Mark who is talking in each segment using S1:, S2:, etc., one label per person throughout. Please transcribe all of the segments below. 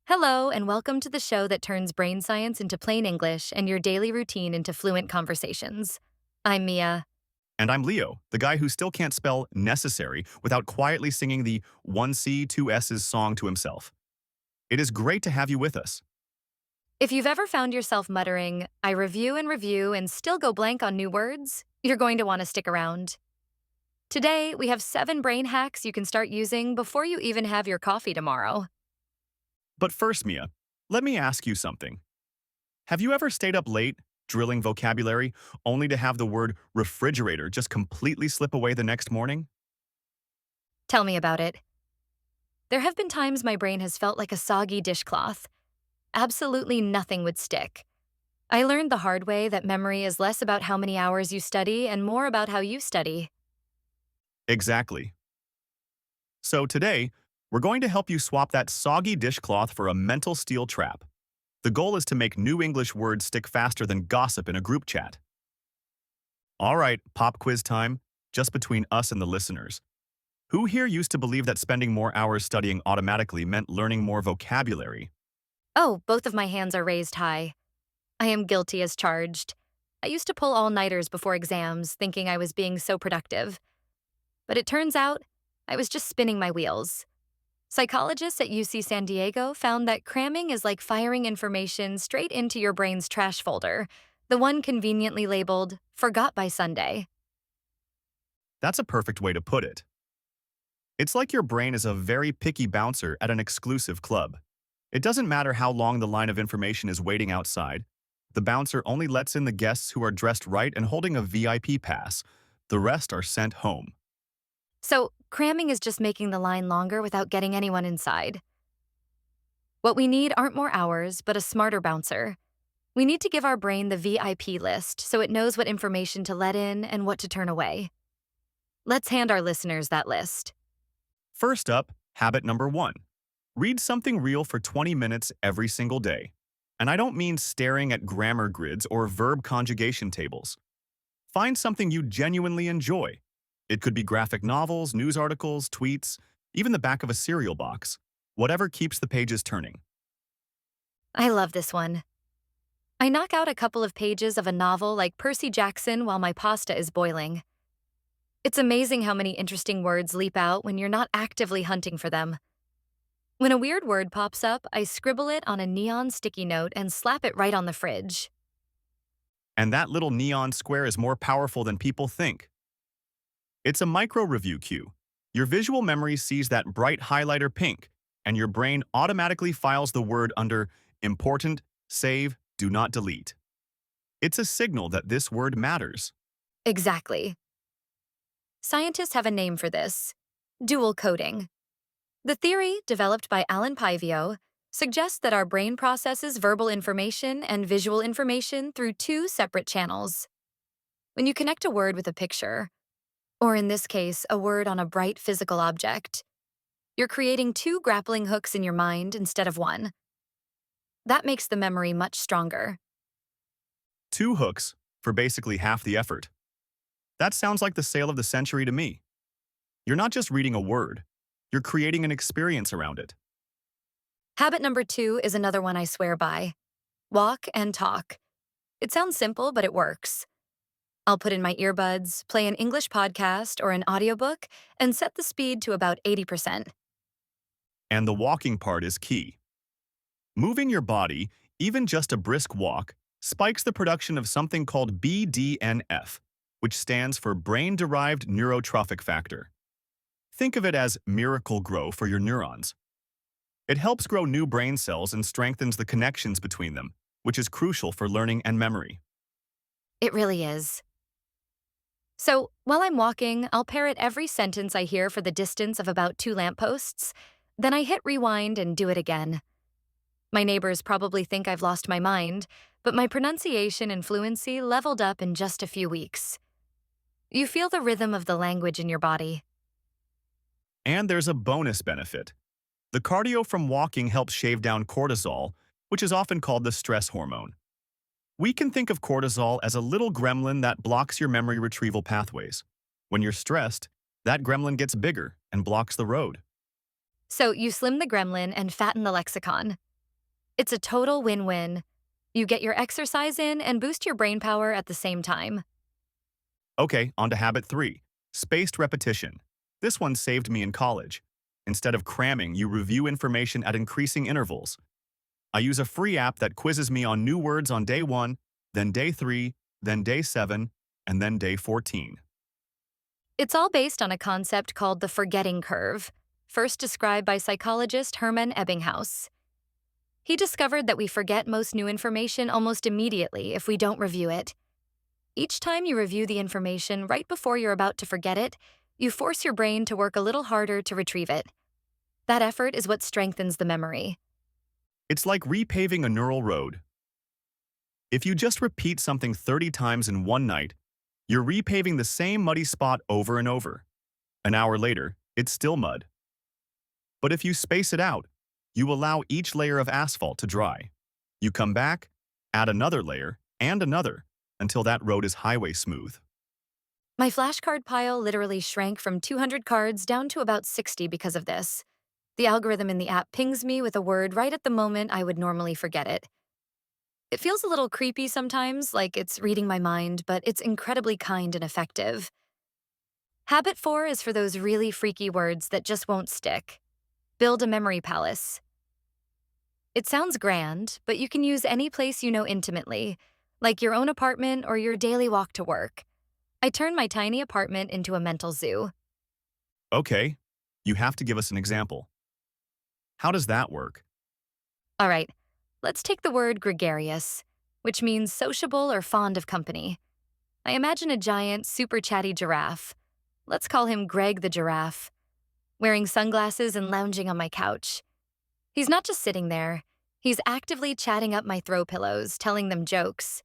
S1: Hello, and welcome to the show that turns brain science into plain English and your daily routine into fluent conversations. I'm Mia.
S2: And I'm Leo, the guy who still can't spell necessary without quietly singing the 1C, 2S's song to himself. It is great to have you with us.
S1: If you've ever found yourself muttering, I review and still go blank on new words, you're going to want to stick around. Today, we have 7 brain hacks you can start using before you even have your coffee tomorrow.
S2: But first, Mia, let me ask you something. Have you ever stayed up late, drilling vocabulary, only to have the word refrigerator just completely slip away the next morning?
S1: Tell me about it. There have been times my brain has felt like a soggy dishcloth. Absolutely nothing would stick. I learned the hard way that memory is less about how many hours you study and more about how you study.
S2: Exactly. So today, we're going to help you swap that soggy dishcloth for a mental steel trap. The goal is to make new English words stick faster than gossip in a group chat. All right, pop quiz time, just between us and the listeners. Who here used to believe that spending more hours studying automatically meant learning more vocabulary?
S1: Oh, both of my hands are raised high. I am guilty as charged. I used to pull all-nighters before exams, thinking I was being so productive. But it turns out, I was just spinning my wheels. Psychologists at UC San Diego found that cramming is like firing information straight into your brain's trash folder, the one conveniently labeled, forgot by Sunday.
S2: That's a perfect way to put it. It's like your brain is a very picky bouncer at an exclusive club. It doesn't matter how long the line of information is waiting outside. The bouncer only lets in the guests who are dressed right and holding a VIP pass. The rest are sent home.
S1: So, cramming is just making the line longer without getting anyone inside. What we need aren't more hours, but a smarter bouncer. We need to give our brain the VIP list so it knows what information to let in and what to turn away. Let's hand our listeners that list.
S2: First up, habit number 1. Read something real for 20 minutes every single day. And I don't mean staring at grammar grids or verb conjugation tables. Find something you genuinely enjoy. It could be graphic novels, news articles, tweets, even the back of a cereal box. Whatever keeps the pages turning.
S1: I love this one. I knock out a couple of pages of a novel like Percy Jackson while my pasta is boiling. It's amazing how many interesting words leap out when you're not actively hunting for them. When a weird word pops up, I scribble it on a neon sticky note and slap it right on the fridge.
S2: And that little neon square is more powerful than people think. It's a micro-review cue. Your visual memory sees that bright highlighter pink, and your brain automatically files the word under Important, Save, Do Not Delete. It's a signal that this word matters.
S1: Exactly. Scientists have a name for this: dual coding. The theory, developed by Alan Pivio, suggests that our brain processes verbal information and visual information through 2 separate channels. When you connect a word with a picture, or in this case, a word on a bright physical object, you're creating 2 grappling hooks in your mind instead of 1. That makes the memory much stronger.
S2: 2 hooks for basically half the effort. That sounds like the sale of the century to me. You're not just reading a word, you're creating an experience around it.
S1: Habit number 2 is another one I swear by: walk and talk. It sounds simple, but it works. I'll put in my earbuds, play an English podcast or an audiobook, and set the speed to about 80%.
S2: And the walking part is key. Moving your body, even just a brisk walk, spikes the production of something called BDNF, which stands for brain-derived neurotrophic factor. Think of it as miracle grow for your neurons. It helps grow new brain cells and strengthens the connections between them, which is crucial for learning and memory.
S1: It really is. So, while I'm walking, I'll parrot every sentence I hear for the distance of about 2 lampposts. Then I hit rewind and do it again. My neighbors probably think I've lost my mind, but my pronunciation and fluency leveled up in just a few weeks. You feel the rhythm of the language in your body.
S2: And there's a bonus benefit. The cardio from walking helps shave down cortisol, which is often called the stress hormone. We can think of cortisol as a little gremlin that blocks your memory retrieval pathways. When you're stressed, that gremlin gets bigger and blocks the road.
S1: So you slim the gremlin and fatten the lexicon. It's a total win-win. You get your exercise in and boost your brain power at the same time.
S2: Okay, on to habit 3, spaced repetition. This one saved me in college. Instead of cramming, you review information at increasing intervals. I use a free app that quizzes me on new words on day 1, then day 3, then day 7, and then day 14.
S1: It's all based on a concept called the forgetting curve, first described by psychologist Hermann Ebbinghaus. He discovered that we forget most new information almost immediately if we don't review it. Each time you review the information right before you're about to forget it, you force your brain to work a little harder to retrieve it. That effort is what strengthens the memory.
S2: It's like repaving a neural road. If you just repeat something 30 times in one night, you're repaving the same muddy spot over and over. An hour later, it's still mud. But if you space it out, you allow each layer of asphalt to dry. You come back, add another layer, and another, until that road is highway smooth.
S1: My flashcard pile literally shrank from 200 cards down to about 60 because of this. The algorithm in the app pings me with a word right at the moment I would normally forget it. It feels a little creepy sometimes, like it's reading my mind, but it's incredibly kind and effective. Habit 4 is for those really freaky words that just won't stick. Build a memory palace. It sounds grand, but you can use any place you know intimately, like your own apartment or your daily walk to work. I turn my tiny apartment into a mental zoo.
S2: Okay, you have to give us an example. How does that work?
S1: All right, let's take the word gregarious, which means sociable or fond of company. I imagine a giant, super chatty giraffe. Let's call him Greg the Giraffe, wearing sunglasses and lounging on my couch. He's not just sitting there, he's actively chatting up my throw pillows, telling them jokes.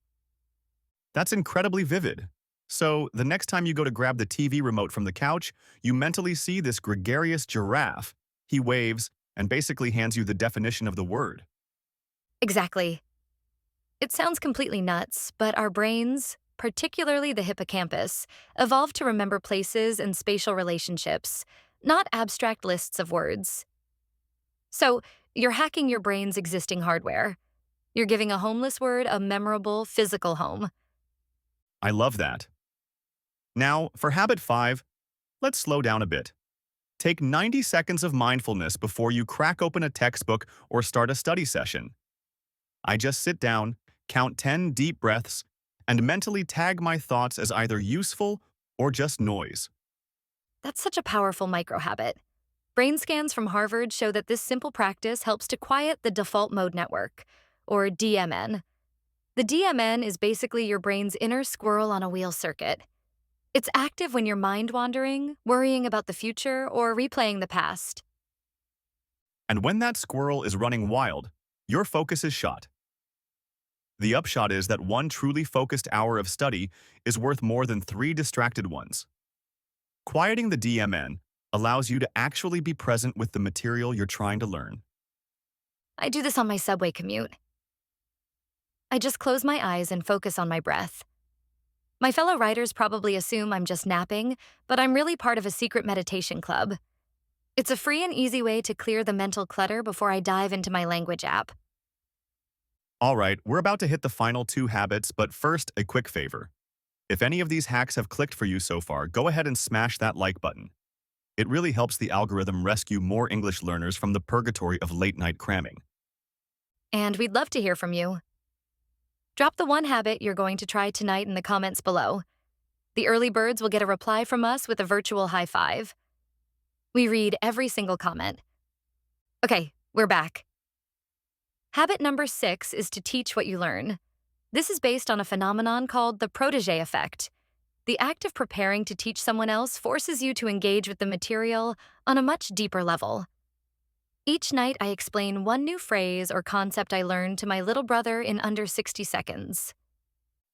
S2: That's incredibly vivid. So, the next time you go to grab the TV remote from the couch, you mentally see this gregarious giraffe. He waves and basically hands you the definition of the word.
S1: Exactly. It sounds completely nuts, but our brains, particularly the hippocampus, evolved to remember places and spatial relationships, not abstract lists of words. So, you're hacking your brain's existing hardware. You're giving a homeless word a memorable physical home.
S2: I love that. Now, for habit 5, let's slow down a bit. Take 90 seconds of mindfulness before you crack open a textbook or start a study session. I just sit down, count 10 deep breaths, and mentally tag my thoughts as either useful or just noise.
S1: That's such a powerful micro habit. Brain scans from Harvard show that this simple practice helps to quiet the default mode network, or DMN. The DMN is basically your brain's inner squirrel on a wheel circuit. It's active when you're mind wandering, worrying about the future, or replaying the past.
S2: And when that squirrel is running wild, your focus is shot. The upshot is that one truly focused hour of study is worth more than 3 distracted ones. Quieting the DMN allows you to actually be present with the material you're trying to learn.
S1: I do this on my subway commute. I just close my eyes and focus on my breath. My fellow writers probably assume I'm just napping, but I'm really part of a secret meditation club. It's a free and easy way to clear the mental clutter before I dive into my language app.
S2: All right, we're about to hit the final 2 habits, but first, a quick favor. If any of these hacks have clicked for you so far, go ahead and smash that like button. It really helps the algorithm rescue more English learners from the purgatory of late-night cramming.
S1: And we'd love to hear from you. Drop the one habit you're going to try tonight in the comments below. The early birds will get a reply from us with a virtual high five. We read every single comment. Okay, we're back. Habit number 6 is to teach what you learn. This is based on a phenomenon called the protege effect. The act of preparing to teach someone else forces you to engage with the material on a much deeper level. Each night, I explain one new phrase or concept I learned to my little brother in under 60 seconds.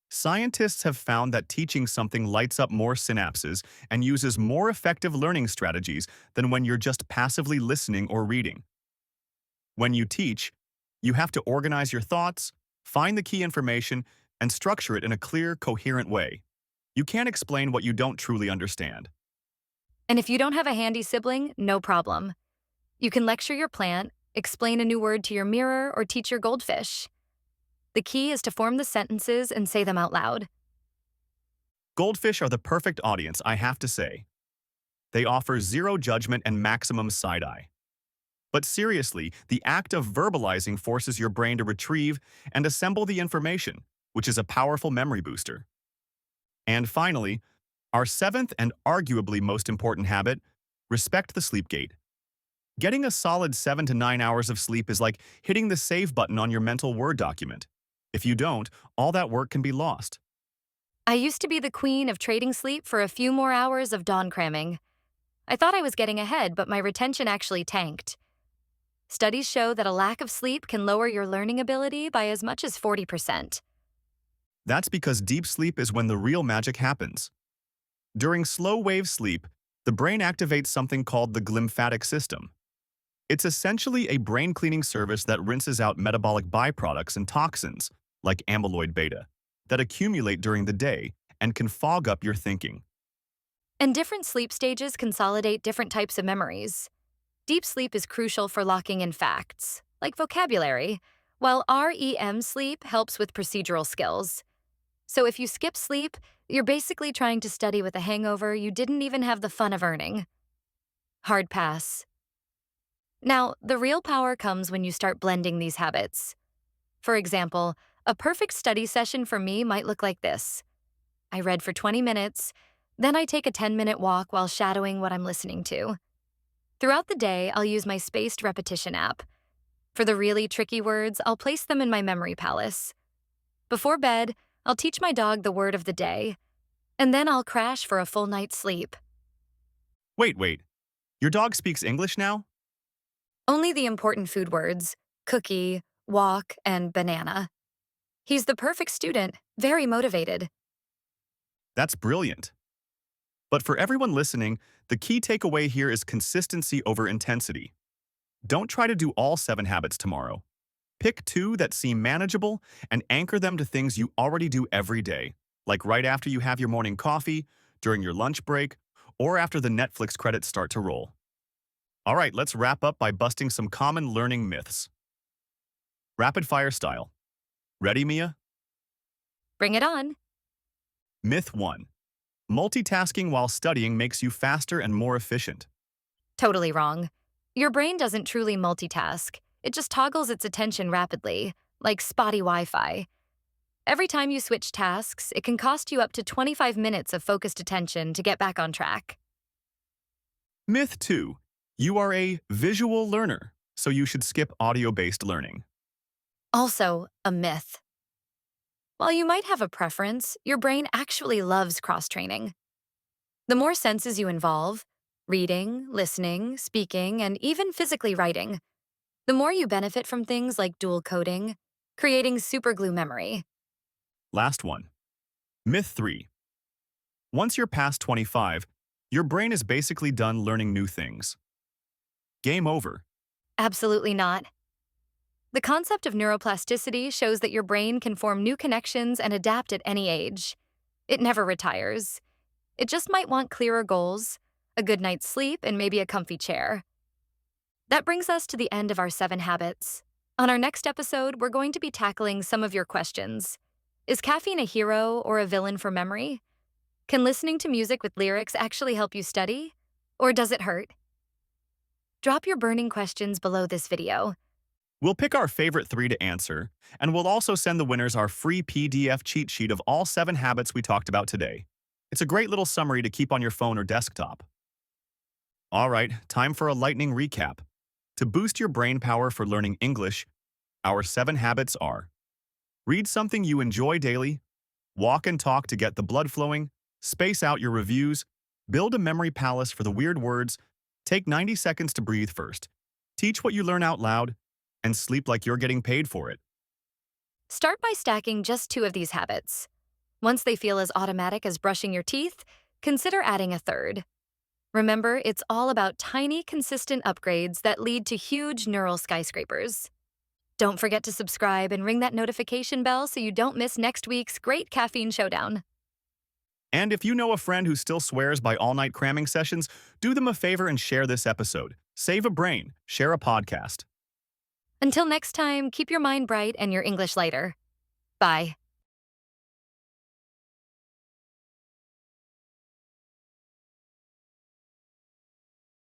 S2: Scientists have found that teaching something lights up more synapses and uses more effective learning strategies than when you're just passively listening or reading. When you teach, you have to organize your thoughts, find the key information, and structure it in a clear, coherent way. You can't explain what you don't truly understand.
S1: And if you don't have a handy sibling, no problem. You can lecture your plant, explain a new word to your mirror, or teach your goldfish. The key is to form the sentences and say them out loud.
S2: Goldfish are the perfect audience, I have to say. They offer zero judgment and maximum side-eye. But seriously, the act of verbalizing forces your brain to retrieve and assemble the information, which is a powerful memory booster. And finally, our seventh and arguably most important habit, respect the sleep gate. Getting a solid 7 to 9 hours of sleep is like hitting the save button on your mental Word document. If you don't, all that work can be lost.
S1: I used to be the queen of trading sleep for a few more hours of dawn cramming. I thought I was getting ahead, but my retention actually tanked. Studies show that a lack of sleep can lower your learning ability by as much as 40%.
S2: That's because deep sleep is when the real magic happens. During slow-wave sleep, the brain activates something called the glymphatic system. It's essentially a brain-cleaning service that rinses out metabolic byproducts and toxins, like amyloid beta, that accumulate during the day and can fog up your thinking.
S1: And different sleep stages consolidate different types of memories. Deep sleep is crucial for locking in facts, like vocabulary, while REM sleep helps with procedural skills. So if you skip sleep, you're basically trying to study with a hangover you didn't even have the fun of earning. Hard pass. Now, the real power comes when you start blending these habits. For example, a perfect study session for me might look like this. I read for 20 minutes, then I take a 10-minute walk while shadowing what I'm listening to. Throughout the day, I'll use my spaced repetition app. For the really tricky words, I'll place them in my memory palace. Before bed, I'll teach my dog the word of the day, and then I'll crash for a full night's sleep.
S2: Wait. Your dog speaks English now?
S1: Only the important food words, cookie, walk, and banana. He's the perfect student, very motivated.
S2: That's brilliant. But for everyone listening, the key takeaway here is consistency over intensity. Don't try to do all 7 habits tomorrow. Pick 2 that seem manageable and anchor them to things you already do every day, like right after you have your morning coffee, during your lunch break, or after the Netflix credits start to roll. All right, let's wrap up by busting some common learning myths. Rapid fire style. Ready, Mia?
S1: Bring it on.
S2: Myth 1. Multitasking while studying makes you faster and more efficient.
S1: Totally wrong. Your brain doesn't truly multitask. It just toggles its attention rapidly, like spotty Wi-Fi. Every time you switch tasks, it can cost you up to 25 minutes of focused attention to get back on track.
S2: Myth 2. You are a visual learner, so you should skip audio-based learning.
S1: Also, a myth. While you might have a preference, your brain actually loves cross-training. The more senses you involve, reading, listening, speaking, and even physically writing, the more you benefit from things like dual coding, creating superglue memory.
S2: Last one. Myth 3. Once you're past 25, your brain is basically done learning new things. Game over.
S1: Absolutely not. The concept of neuroplasticity shows that your brain can form new connections and adapt at any age. It never retires. It just might want clearer goals, a good night's sleep, and maybe a comfy chair. That brings us to the end of our 7 habits. On our next episode, we're going to be tackling some of your questions. Is caffeine a hero or a villain for memory? Can listening to music with lyrics actually help you study? Or does it hurt? Drop your burning questions below this video.
S2: We'll pick our favorite 3 to answer, and we'll also send the winners our free PDF cheat sheet of all 7 habits we talked about today. It's a great little summary to keep on your phone or desktop. All right, time for a lightning recap. To boost your brain power for learning English, our 7 habits are: read something you enjoy daily, walk and talk to get the blood flowing, space out your reviews, build a memory palace for the weird words, take 90 seconds to breathe first, teach what you learn out loud, and sleep like you're getting paid for it.
S1: Start by stacking just 2 of these habits. Once they feel as automatic as brushing your teeth, consider adding a third. Remember, it's all about tiny, consistent upgrades that lead to huge neural skyscrapers. Don't forget to subscribe and ring that notification bell so you don't miss next week's great caffeine showdown.
S2: And if you know a friend who still swears by all-night cramming sessions, do them a favor and share this episode. Save a brain, share a podcast.
S1: Until next time, keep your mind bright and your English lighter. Bye.